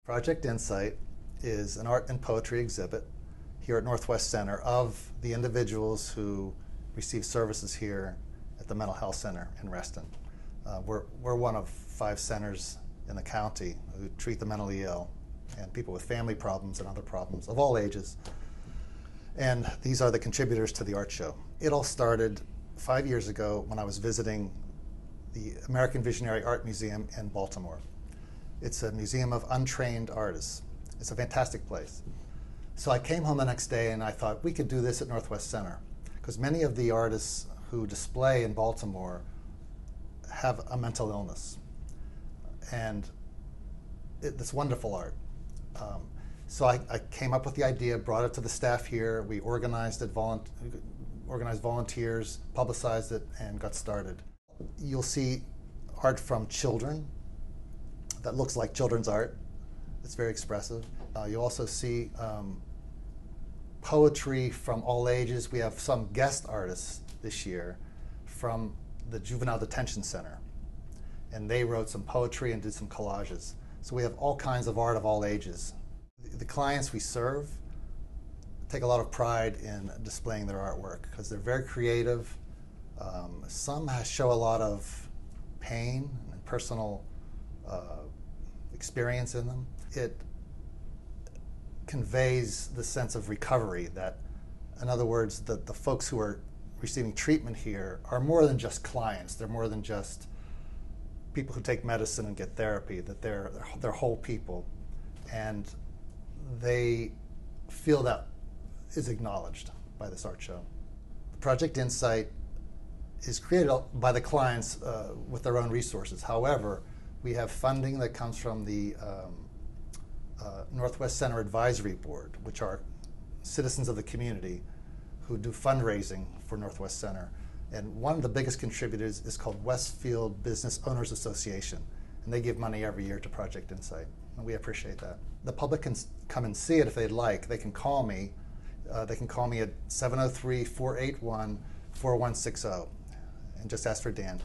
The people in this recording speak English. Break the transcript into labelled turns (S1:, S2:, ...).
S1: Project Insight is an art and poetry exhibit here at Northwest Center of the individuals who receive services here at the Mental Health Center in Reston. We're one of 5 centers in the county who treat the mentally ill and people with family problems and other problems of all ages. And these are the contributors to the art show. It all started 5 years ago when I was visiting the American Visionary Art Museum in Baltimore. It's a museum of untrained artists. It's a fantastic place. So I came home the next day and I thought we could do this at Northwest Center, because many of the artists who display in Baltimore have a mental illness. And it's wonderful art. So I came up with the idea, brought it to the staff here. We organized it, organized volunteers, publicized it, and got started. You'll see art from children that looks like children's art. It's very expressive. You'll also see poetry from all ages. We have some guest artists this year from the Juvenile Detention Center, and they wrote some poetry and did some collages. So we have all kinds of art of all ages. The clients we serve take a lot of pride in displaying their artwork because they're very creative. Some show a lot of pain and personal experience in them. It conveys the sense of recovery that, in other words, the folks who are receiving treatment here are more than just clients. They're more than just people who take medicine and get therapy, that they're whole people. And they feel that is acknowledged by this art show. Project Insight is created by the clients with their own resources. However, we have funding that comes from the Northwest Center Advisory Board, which are citizens of the community who do fundraising for Northwest Center. And one of the biggest contributors is called Westfield Business Owners Association, and they give money every year to Project Insight, and we appreciate that. The public can come and see it if they'd like. They can call me. They can call me at 703-481-4160 and just ask for Dan.